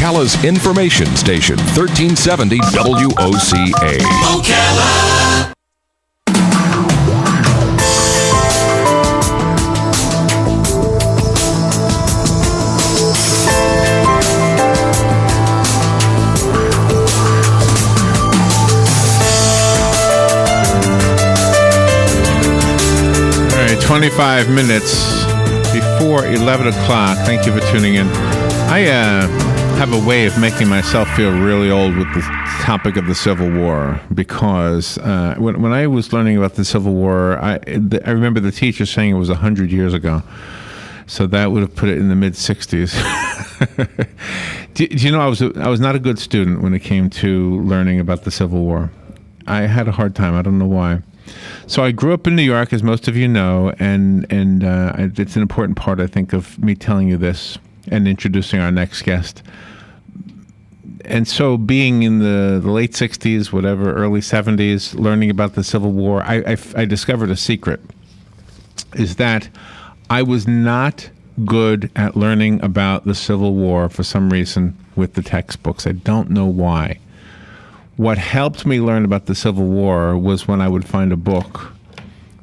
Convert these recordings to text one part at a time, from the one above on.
Ocala's information station, 1370 WOCA. Ocala. All right, 25 minutes before 11 o'clock. Thank you for tuning in. I have a way of making myself feel really old with the topic of the Civil War because when I was learning about the Civil War, I remember the teacher saying it was 100 years ago. So that would have put it in the mid-60s. do you know, I was not a good student when it came to learning about the Civil War. I had a hard time. I don't know why. So I grew up in New York, as most of you know, and it's an important part, I think, of me telling you this and introducing our next guest. And so being in the late 60s, whatever, early 70s, learning about the Civil War, I discovered a secret, is that I was not good at learning about the Civil War for some reason with the textbooks. I don't know why. What helped me learn about the Civil War was when I would find a book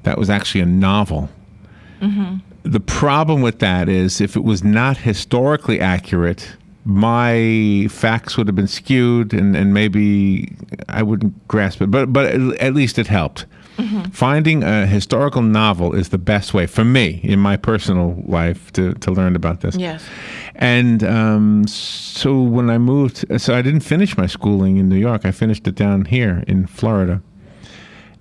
that was actually a novel. Mm-hmm. The problem with that is if it was not historically accurate, my facts would have been skewed and maybe I wouldn't grasp it. But at least it helped. Mm-hmm. Finding a historical novel is the best way for me in my personal life to learn about this. Yes. And so when I moved, so I didn't finish my schooling in New York. I finished it down here in Florida.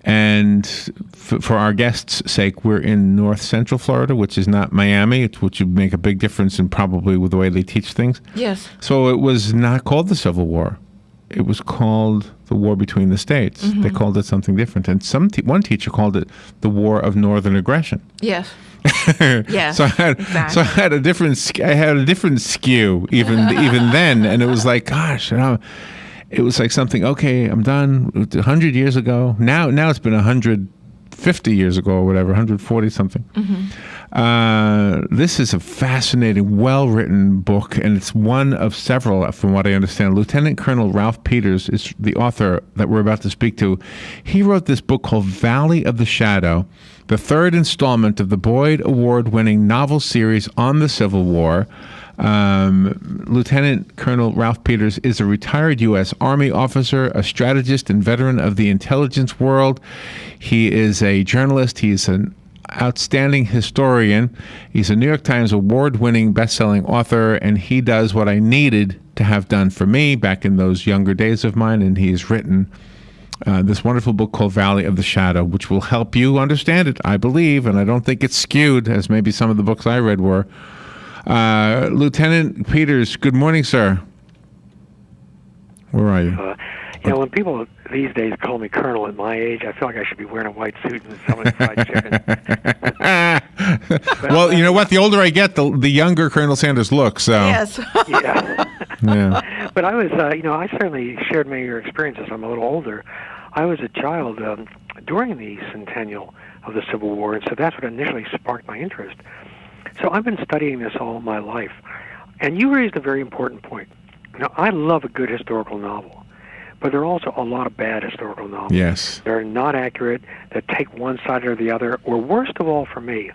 And for our guests' sake, we're in North Central Florida, which is not Miami, which would make a big difference in probably with the way they teach things. Yes. So it was not called the Civil War. It was called the War Between the States. Mm-hmm. They called it something different. And one teacher called it the War of Northern Aggression. Yes. Yeah. So I had a different skew even then, and it was like, gosh, it was like something. Okay, I'm done. 100 years ago. Now it's been 150 years ago or whatever, 140 something. Mm-hmm. This is a fascinating, well-written book, and it's one of several, from what I understand. Lieutenant Colonel Ralph Peters is the author that we're about to speak to. He wrote this book called Valley of the Shadow, the third installment of the Boyd Award-winning novel series on the Civil War. Lieutenant Colonel Ralph Peters is a retired U.S. Army officer, a strategist and veteran of the intelligence world. He is a journalist. He's an outstanding historian. He's a New York Times award-winning best-selling author, and he does what I needed to have done for me back in those younger days of mine, and he's written this wonderful book called Valley of the Shadow, which will help you understand it, I believe, and I don't think it's skewed, as maybe some of the books I read were. Lieutenant Peters, good morning, sir. Where are you? When people these days call me Colonel at my age, I feel like I should be wearing a white suit and selling fried chicken. Well, you know what? The older I get, the younger Colonel Sanders looks. So. Yes. Yeah. But I was, I certainly shared many of your experiences. I'm a little older. I was a child during the centennial of the Civil War, and so that's what initially sparked my interest. So I've been studying this all my life. And you raised a very important point. Now, I love a good historical novel, but there are also a lot of bad historical novels. Yes. They're not accurate, that take one side or the other, or worst of all for me,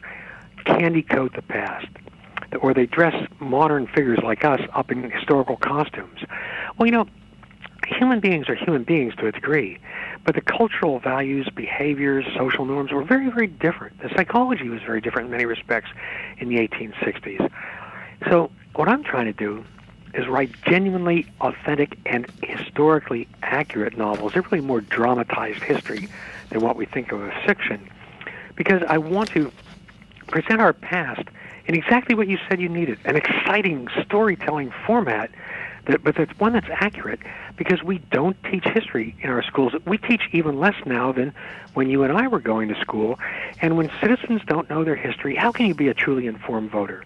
candy coat the past, or they dress modern figures like us up in historical costumes. Well, human beings are human beings to a degree, but the cultural values, behaviors, social norms were very, very different. The psychology was very different in many respects in the 1860s. So what I'm trying to do is write genuinely authentic and historically accurate novels. They're really more dramatized history than what we think of as fiction, because I want to present our past in exactly what you said you needed, an exciting storytelling format, but it's one that's accurate, because we don't teach history in our schools. We teach even less now than when you and I were going to school. And when citizens don't know their history, how can you be a truly informed voter?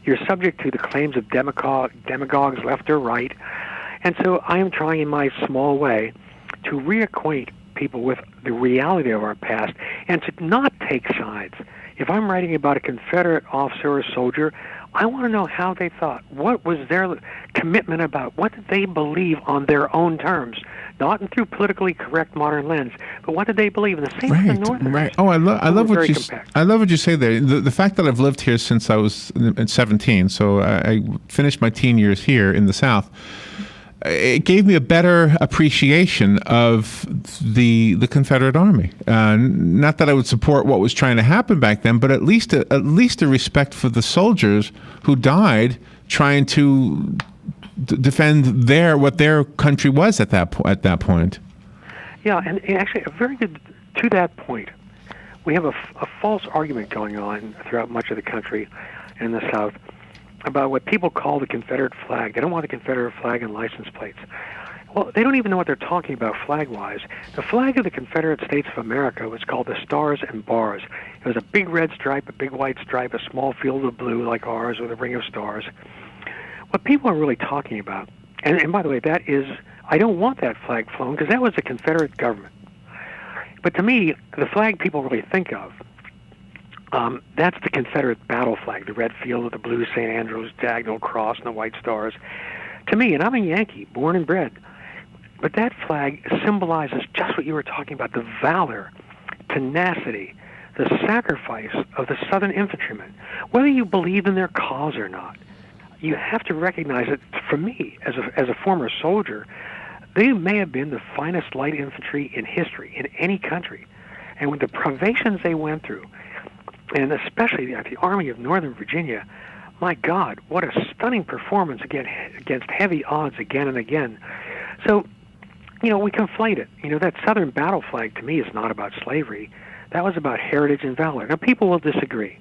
You're subject to the claims of demagogues left or right. And so I am trying in my small way to reacquaint people with the reality of our past and to not take sides. If I'm writing about a Confederate officer or soldier, I want to know how they thought. What was their commitment about? What did they believe on their own terms? Not through politically correct modern lens, but what did they believe? And the same for the Northerners. Right. Oh, I love what you say there. The fact that I've lived here since I was 17, so I finished my teen years here in the South. It gave me a better appreciation of the Confederate Army. Not that I would support what was trying to happen back then, but at least a respect for the soldiers who died trying to defend what their country was at that point. Yeah, and actually, a very good to that point. We have a false argument going on throughout much of the country in the South about what people call the Confederate flag. They don't want the Confederate flag and license plates. Well, they don't even know what they're talking about flag-wise. The flag of the Confederate States of America was called the Stars and Bars. It was a big red stripe, a big white stripe, a small field of blue like ours with a ring of stars. What people are really talking about, and by the way, that is, I don't want that flag flown because that was the Confederate government. But to me, the flag people really think of, that's the Confederate battle flag, the red field with the blue St. Andrews diagonal cross and the white stars. To me, and I'm a Yankee, born and bred, but that flag symbolizes just what you were talking about, the valor, tenacity, the sacrifice of the Southern infantrymen. Whether you believe in their cause or not, you have to recognize that, for me, as a former soldier, they may have been the finest light infantry in history, in any country. And with the privations they went through, and especially the Army of Northern Virginia, my God, what a stunning performance against heavy odds again and again. So, we conflate it. That Southern battle flag, to me, is not about slavery. That was about heritage and valor. Now, people will disagree.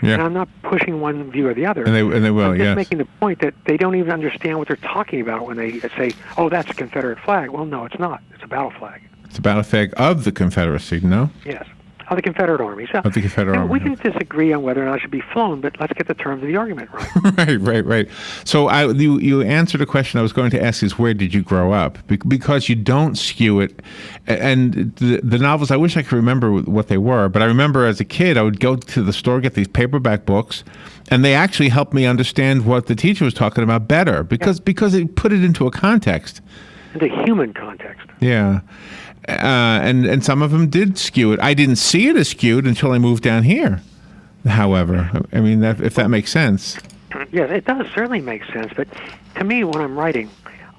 Yeah. And I'm not pushing one view or the other. And they will, I'm just yes. making the point that they don't even understand what they're talking about when they say, oh, that's a Confederate flag. Well, no, it's not. It's a battle flag. It's a battle flag of the Confederacy, no? Yes, of the Confederate Army. So, of the Confederate Army. We can disagree on whether or not it should be flown, but let's get the terms of the argument right. Right. So you answered a question I was going to ask is, where did you grow up? Because you don't skew it. And the novels, I wish I could remember what they were, but I remember as a kid, I would go to the store, get these paperback books, and they actually helped me understand what the teacher was talking about better because it put it into a context. Into human context. Yeah. And some of them did skew it. I didn't see it as skewed until I moved down here, however. I mean, if that makes sense. Yes, it does certainly make sense. But to me, when I'm writing,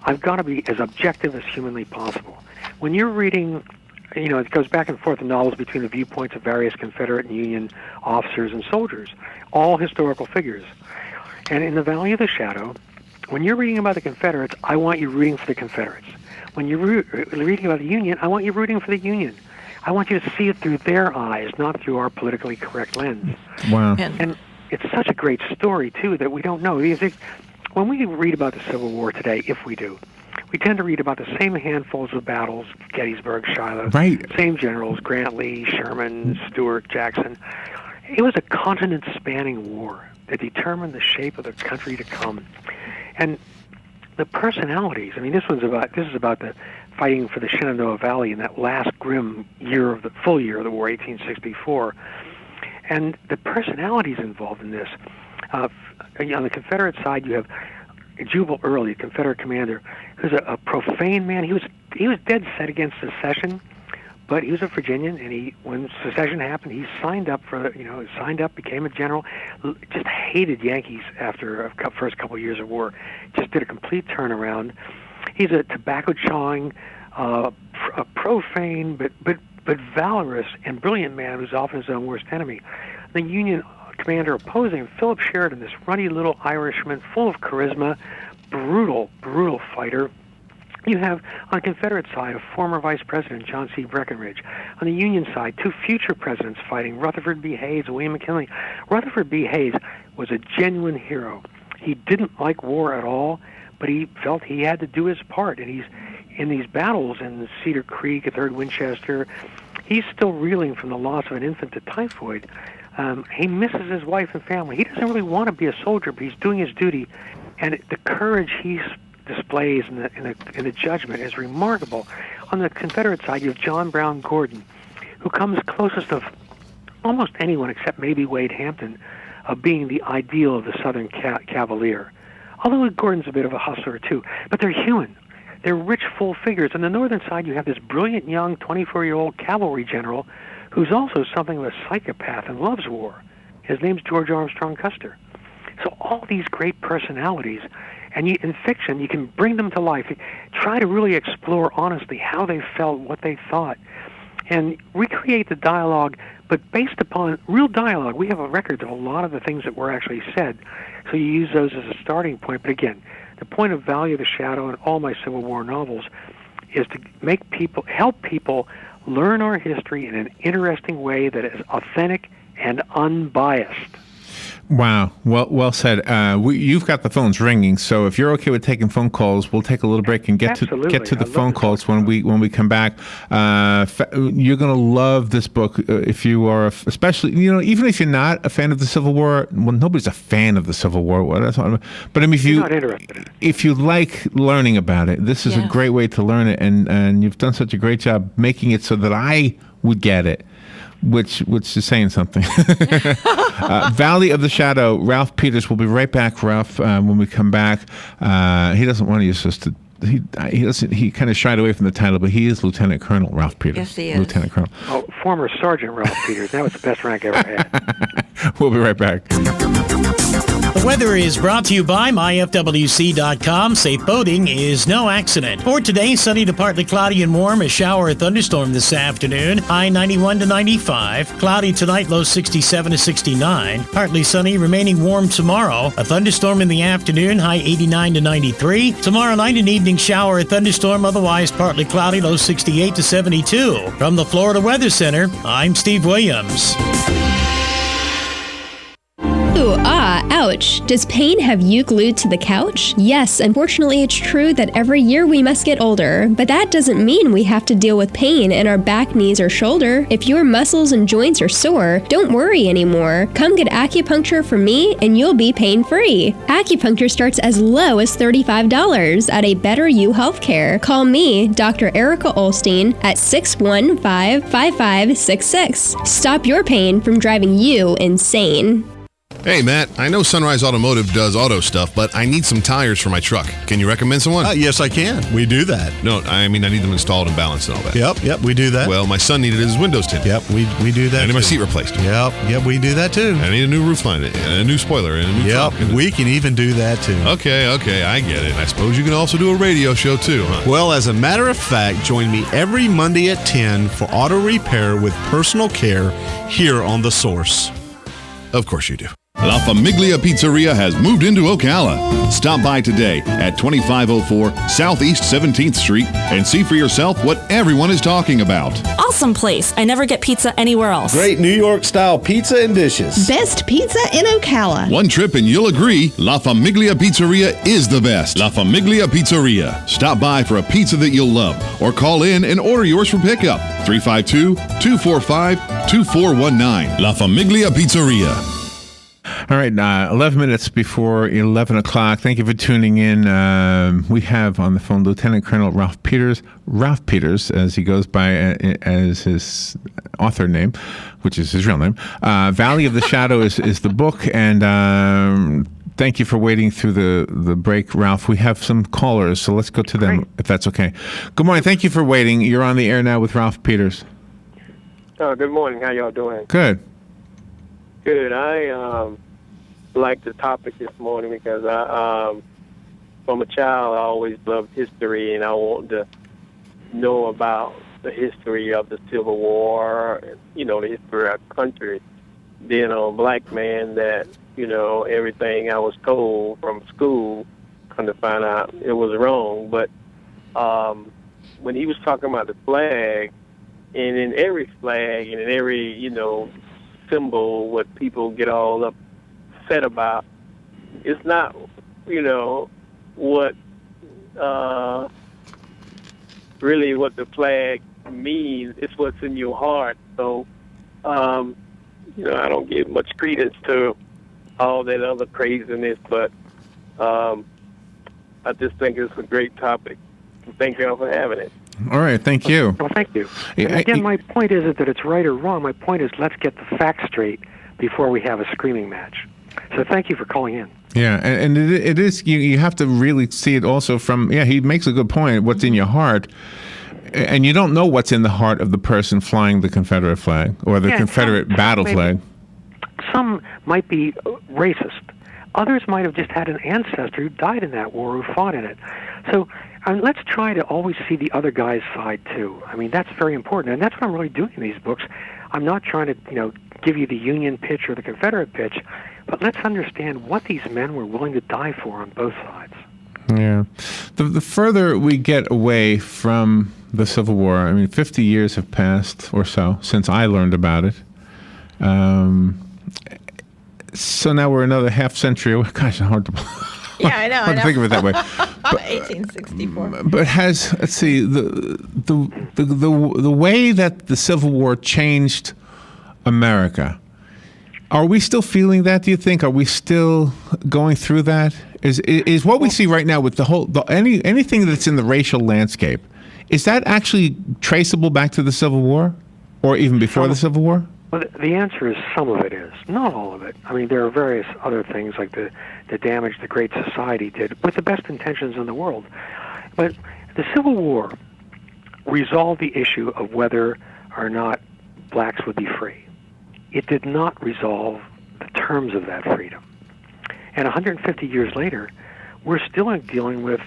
I've got to be as objective as humanly possible. When you're reading, it goes back and forth in novels between the viewpoints of various Confederate and Union officers and soldiers, all historical figures. And in The Valley of the Shadow, when you're reading about the Confederates, I want you rooting for the Confederates. When you're reading about the Union, I want you rooting for the Union. I want you to see it through their eyes, not through our politically correct lens. Wow. And it's such a great story, too, that we don't know. When we read about the Civil War today, if we do, we tend to read about the same handfuls of battles, Gettysburg, Shiloh, right. Same generals, Grant, Lee, Sherman, Stuart, Jackson. It was a continent-spanning war that determined the shape of the country to come. And the personalities, this is about the fighting for the Shenandoah Valley in that last grim full year of the war, 1864. And the personalities involved in this, on the Confederate side, you have Jubal Early, Confederate commander, who's a profane man. He was dead set against secession, but he was a Virginian, and when secession happened, he signed up became a general, just hated Yankees after the first couple of years of war, just did a complete turnaround. He's a tobacco-chawing, a profane, but valorous and brilliant man who's often his own worst enemy. The Union commander opposing him, Philip Sheridan, this ruddy little Irishman, full of charisma, brutal fighter. You have, on the Confederate side, a former vice president, John C. Breckinridge. On the Union side, two future presidents fighting, Rutherford B. Hayes and William McKinley. Rutherford B. Hayes was a genuine hero. He didn't like war at all, but he felt he had to do his part. And he's in these battles in Cedar Creek, at 3rd Winchester, he's still reeling from the loss of an infant to typhoid. He misses his wife and family. He doesn't really want to be a soldier, but he's doing his duty. And the courage he displays in the judgment is remarkable. On the Confederate side, you have John Brown Gordon, who comes closest of almost anyone except maybe Wade Hampton of being the ideal of the Southern Cavalier. Although Gordon's a bit of a hustler, too. But they're human. They're rich, full figures. On the northern side, you have this brilliant young 24-year-old cavalry general who's also something of a psychopath and loves war. His name's George Armstrong Custer. So all these great personalities, and in fiction, you can bring them to life. Try to really explore honestly how they felt, what they thought, and recreate the dialogue, but based upon real dialogue. We have a record of a lot of the things that were actually said, so you use those as a starting point. But again, the point of Valley of the Shadow and all my Civil War novels is to help people learn our history in an interesting way that is authentic and unbiased. Wow. Well said. You've got the phones ringing, so if you're okay with taking phone calls, we'll take a little break and get to the phone calls when we come back. You're going to love this book if you are, especially even if you're not a fan of the Civil War. Well, nobody's a fan of the Civil War. But I mean, if you like learning about it, this is a great way to learn it, and you've done such a great job making it so that I would get it. Which is saying something. Valley of the Shadow, Ralph Peters. We'll be right back, Ralph, when we come back. He doesn't want to use us to... He kind of shied away from the title, but he is Lieutenant Colonel Ralph Peters. Yes, he is. Lieutenant Colonel. Oh, former Sergeant Ralph Peters. That was the best rank I ever had. We'll be right back. The weather is brought to you by myfwc.com. Safe boating is no accident. For today, sunny to partly cloudy and warm. A shower or thunderstorm this afternoon. High 91 to 95. Cloudy tonight, low 67 to 69. Partly sunny, remaining warm tomorrow. A thunderstorm in the afternoon, high 89 to 93. Tomorrow night, an evening shower or thunderstorm, otherwise partly cloudy, low 68 to 72. From the Florida Weather Center, I'm Steve Williams. Ooh, ouch. Does pain have you glued to the couch? Yes, unfortunately it's true that every year we must get older, but that doesn't mean we have to deal with pain in our back, knees, or shoulder. If your muscles and joints are sore, don't worry anymore. Come get acupuncture from me and you'll be pain-free. Acupuncture starts as low as $35 at a Better You Healthcare. Call me, Dr. Erica Olstein, at 615-5566. Stop your pain from driving you insane. Hey, Matt, I know Sunrise Automotive does auto stuff, but I need some tires for my truck. Can you recommend someone? Yes, I can. We do that. No, I mean, I need them installed and balanced and all that. Yep, we do that. Well, my son needed his windows tinted. Yep, we do that. I need too. my seat replaced. Yep, we do that too. I need a new roof line, and a new spoiler, and a new trunk. We can even do that too. Okay, I get it. I suppose you can also do a radio show too, huh? Well, as a matter of fact, join me every Monday at 10 for auto repair with personal care here on The Source. Of course you do. La Famiglia Pizzeria has moved into Ocala. Stop by today at 2504 Southeast 17th Street and see for yourself what everyone is talking about. Awesome place. I never get pizza anywhere else. Great New York style pizza and dishes. Best pizza in Ocala. One trip and you'll agree, La Famiglia Pizzeria is the best. La Famiglia Pizzeria. Stop by for a pizza that you'll love or call in and order yours for pickup. 352-245-2419. La Famiglia Pizzeria. All right, 11 minutes before 11 o'clock. Thank you for tuning in. We have on the phone Lieutenant Colonel Ralph Peters. Ralph Peters, as he goes by as his author name, which is his real name. Valley of the Shadow is the book, and thank you for waiting through the break, Ralph. We have some callers, so let's go to them, if that's okay. Good morning. Thank you for waiting. You're on the air now with Ralph Peters. Good morning. How y'all doing? Good. Good. I like the topic this morning because from a child, I always loved history, and I want to know about the history of the Civil War, the history of our country. Being a black man, that, everything I was told from school, come to find out it was wrong. But when he was talking about the flag, and in every flag and in every, symbol, what people get all upset about, it's not, what really what the flag means. It's what's in your heart. So, I don't give much credence to all that other craziness, but I just think it's a great topic. Thank you all for having it. All right, thank you. Well, thank you. And again, my point isn't that it's right or wrong. My point is let's get the facts straight before we have a screaming match. So thank you for calling in. Yeah, and it is, you have to really see it also from, he makes a good point, what's in your heart. And you don't know what's in the heart of the person flying the Confederate flag or the Confederate battle flag. Some might be racist. Others might have just had an ancestor who died in that war, who fought in it. So let's try to always see the other guy's side, too. I mean, that's very important. And that's what I'm really doing in these books. I'm not trying to, give you the Union pitch or the Confederate pitch, but let's understand what these men were willing to die for on both sides. Yeah. The further we get away from the Civil War, I mean, 50 years have passed or so since I learned about it. So now we're another half century away. Gosh, it's hard to Yeah, I know. hard to think of it that way. 1864. But let's see, the way that the Civil War changed America, are we still feeling that, do you think? Are we still going through that? Is what we see right now with anything that's in the racial landscape, is that actually traceable back to the Civil War or even before the Civil War? Well, the answer is some of it is, not all of it. I mean, there are various other things like the damage the Great Society did with the best intentions in the world. But the Civil War resolved the issue of whether or not blacks would be free. It did not resolve the terms of that freedom. And 150 years later, we're still dealing with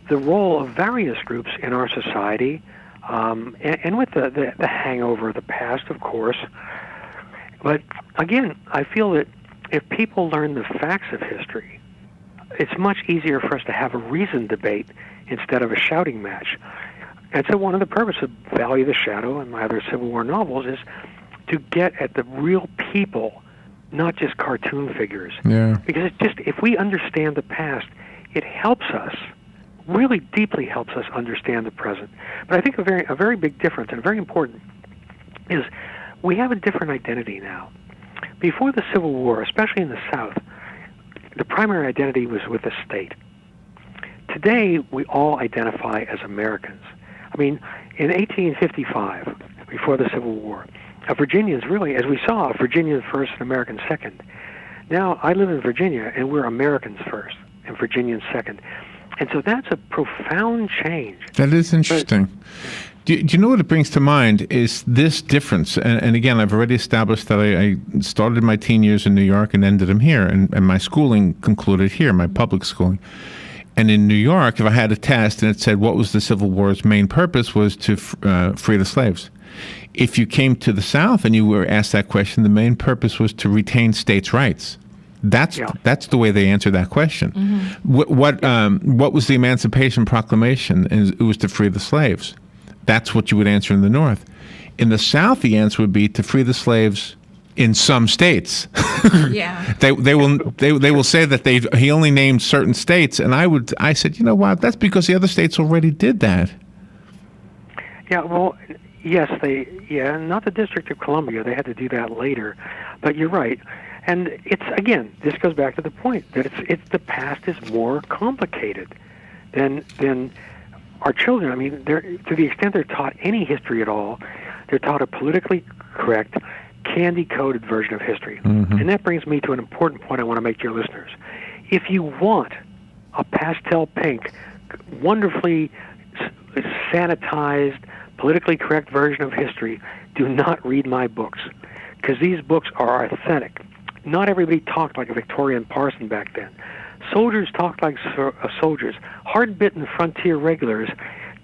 the role of various groups in our society, and with the hangover of the past, of course. But again, I feel that if people learn the facts of history, it's much easier for us to have a reasoned debate instead of a shouting match. And so one of the purposes of Valley of the Shadow and my other Civil War novels is to get at the real people, not just cartoon figures. Yeah. Because if we understand the past, it helps us, really deeply helps us understand the present. But I think a very big difference, and very important, is we have a different identity now. Before the Civil War, especially in the South, the primary identity was with the state. Today, we all identify as Americans. I mean, in 1855, before the Civil War, Virginians really, as we saw, Virginians first and Americans second. Now, I live in Virginia, and we're Americans first and Virginians second. And so that's a profound change. That is interesting. Do you know what it brings to mind is this difference? And again, I've already established that I started my teen years in New York and ended them here, and my schooling concluded here, my public schooling. And in New York, if I had a test and it said what was the Civil War's main purpose was to free the slaves. If you came to the South and you were asked that question, the main purpose was to retain states' rights. That's the way they answered that question. Mm-hmm. What was the Emancipation Proclamation? It was to free the slaves. That's what you would answer in the North. In the South, the answer would be to free the slaves in some states. Yeah. They will say that he only named certain states, and I said, you know what? That's because the other states already did that. Yeah, well, yes, not the District of Columbia. They had to do that later, but you're right. And it's, again, this goes back to the point that it's the past is more complicated than our children. I mean, to the extent they're taught any history at all, they're taught a politically correct, candy-coated version of history. Mm-hmm. And that brings me to an important point I want to make to your listeners. If you want a pastel pink, wonderfully sanitized, politically correct version of history, do not read my books, because these books are authentic. Not everybody talked like a Victorian parson back then. Soldiers talked like soldiers. Hard-bitten frontier regulars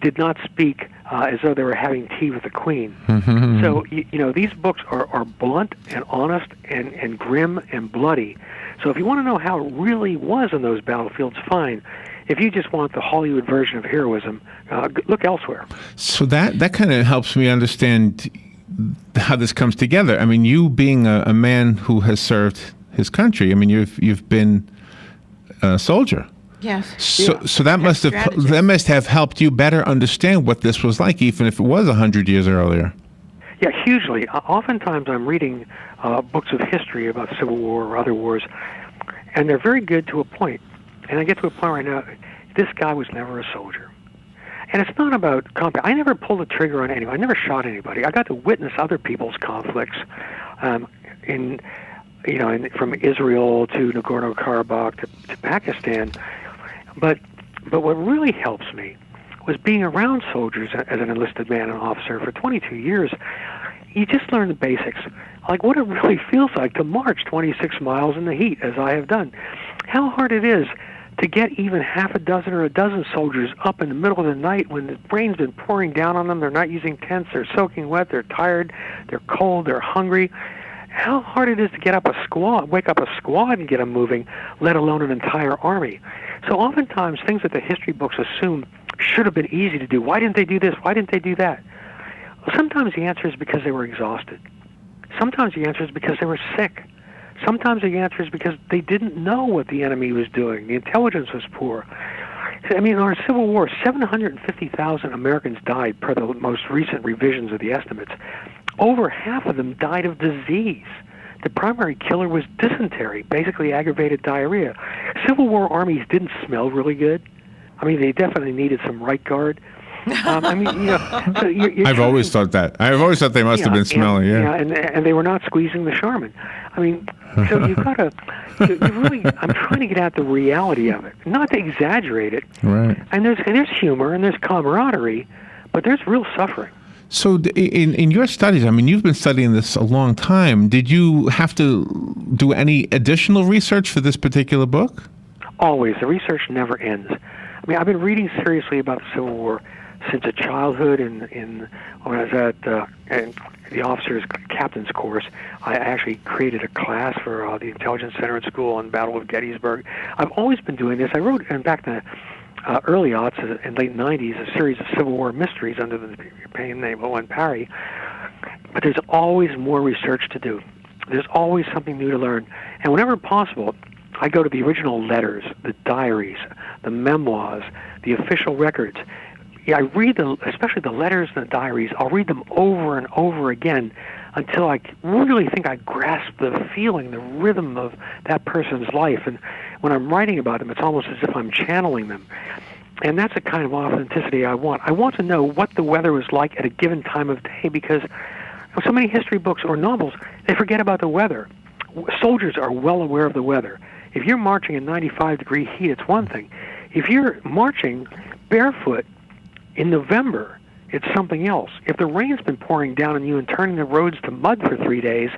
did not speak as though they were having tea with the Queen. Mm-hmm. So, these books are blunt and honest and grim and bloody. So if you want to know how it really was in those battlefields, fine. If you just want the Hollywood version of heroism, look elsewhere. So that kind of helps me understand how this comes together. I mean, you being a man who has served his country, I mean, you've been a soldier. Yes. So that must have helped you better understand what this was like, even if it was 100 years earlier. Yeah, hugely. Oftentimes I'm reading books of history about the Civil War or other wars, and they're very good to a point. And I get to a point right now, this guy was never a soldier. And it's not about combat. I never pulled the trigger on anyone. I never shot anybody. I got to witness other people's conflicts. from Israel to Nagorno-Karabakh to Pakistan. But what really helps me was being around soldiers as an enlisted man and officer for 22 years. You just learn the basics, like what it really feels like to march 26 miles in the heat, as I have done. How hard it is to get even half a dozen or a dozen soldiers up in the middle of the night when the rain's been pouring down on them. They're not using tents, they're soaking wet, they're tired, they're cold, they're hungry. How hard it is to wake up a squad and get them moving, let alone an entire army. So oftentimes things that the history books assume should have been easy to do. Why didn't they do this? Why didn't they do that? Well, sometimes the answer is because they were exhausted. Sometimes the answer is because they were sick. Sometimes the answer is because they didn't know what the enemy was doing. The intelligence was poor. I mean, in our Civil War, 750,000 Americans died per the most recent revisions of the estimates. Over half of them died of disease. The primary killer was dysentery, basically aggravated diarrhea. Civil War armies didn't smell really good. I mean, they definitely needed some right guard. I've always thought that. I've always thought they must have been smelly. And they were not squeezing the Charmin. I mean, so you've got to. You really, I'm trying to get at the reality of it, not to exaggerate it. Right. And there's humor and there's camaraderie, but there's real suffering. So in your studies, I mean, you've been studying this a long time. Did you have to do any additional research for this particular book? Always. The research never ends. I mean, I've been reading seriously about the Civil War since a childhood. When I was at the officers' captain's course, I actually created a class for the Intelligence Center in school on Battle of Gettysburg. I've always been doing this. I wrote, back in the early aughts and late 90s, a series of Civil War mysteries under the pen name Owen Parry. But there's always more research to do. There's always something new to learn. And whenever possible, I go to the original letters, the diaries, the memoirs, the official records. Yeah, I read especially the letters and the diaries. I'll read them over and over again until I really think I grasp the feeling, the rhythm of that person's life. And when I'm writing about them, it's almost as if I'm channeling them. And that's the kind of authenticity I want. I want to know what the weather was like at a given time of day, because so many history books or novels, they forget about the weather. Soldiers are well aware of the weather. If you're marching in 95-degree heat, it's one thing. If you're marching barefoot in November, it's something else. If the rain's been pouring down on you and turning the roads to mud for 3 days,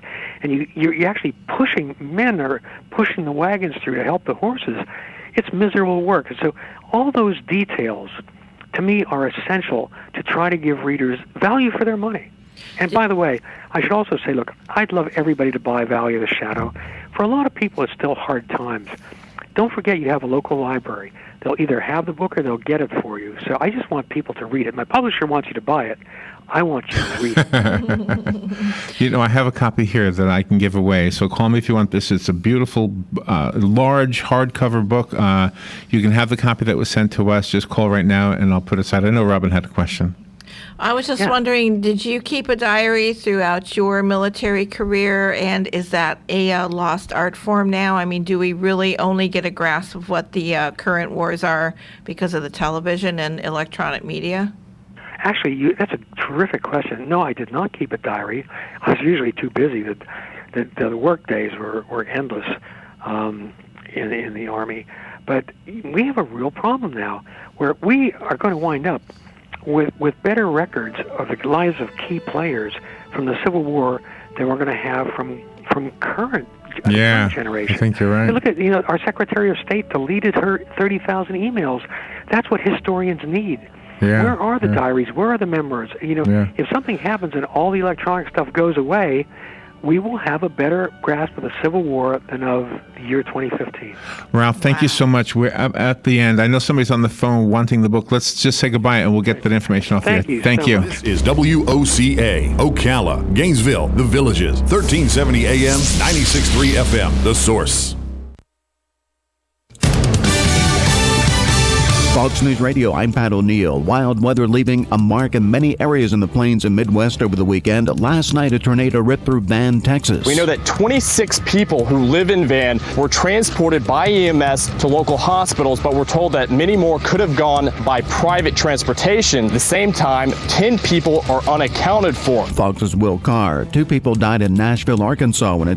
and you're actually men are pushing the wagons through to help the horses, it's miserable work. And so all those details, to me, are essential to try to give readers value for their money. And by the way, I should also say, look, I'd love everybody to buy Valley of the Shadow. For a lot of people, it's still hard times. Don't forget you have a local library. They'll either have the book or they'll get it for you. So I just want people to read it. My publisher wants you to buy it. I want you to read it. I have a copy here that I can give away. So call me if you want this. It's a beautiful, large hardcover book. You can have the copy that was sent to us. Just call right now, and I'll put it aside. I know Robin had a question. I was just wondering, did you keep a diary throughout your military career, and is that a lost art form now? I mean, do we really only get a grasp of what the current wars are because of the television and electronic media? Actually, that's a terrific question. No, I did not keep a diary. I was usually too busy. The work days were endless in the Army. But we have a real problem now where we are going to wind up with better records of the lives of key players from the Civil War than we're going to have from current generation. I think you're right. Look at our Secretary of State deleted her 30,000 emails. That's what historians need. Yeah, where are the diaries? Where are the memoirs? If something happens and all the electronic stuff goes away, we will have a better grasp of the Civil War than of the year 2015. Ralph, thank you so much. We're at the end. I know somebody's on the phone wanting the book. Let's just say goodbye, and we'll get that information off you. Thank you. This is WOCA, Ocala, Gainesville, The Villages, 1370 AM, 96.3 FM, The Source. Fox News Radio, I'm Pat O'Neill. Wild weather leaving a mark in many areas in the plains and Midwest over the weekend. Last night, a tornado ripped through Van, Texas. We know that 26 people who live in Van were transported by EMS to local hospitals, but we're told that many more could have gone by private transportation. At the same time, 10 people are unaccounted for. Fox's Will Carr. 2 people died in Nashville, Arkansas when a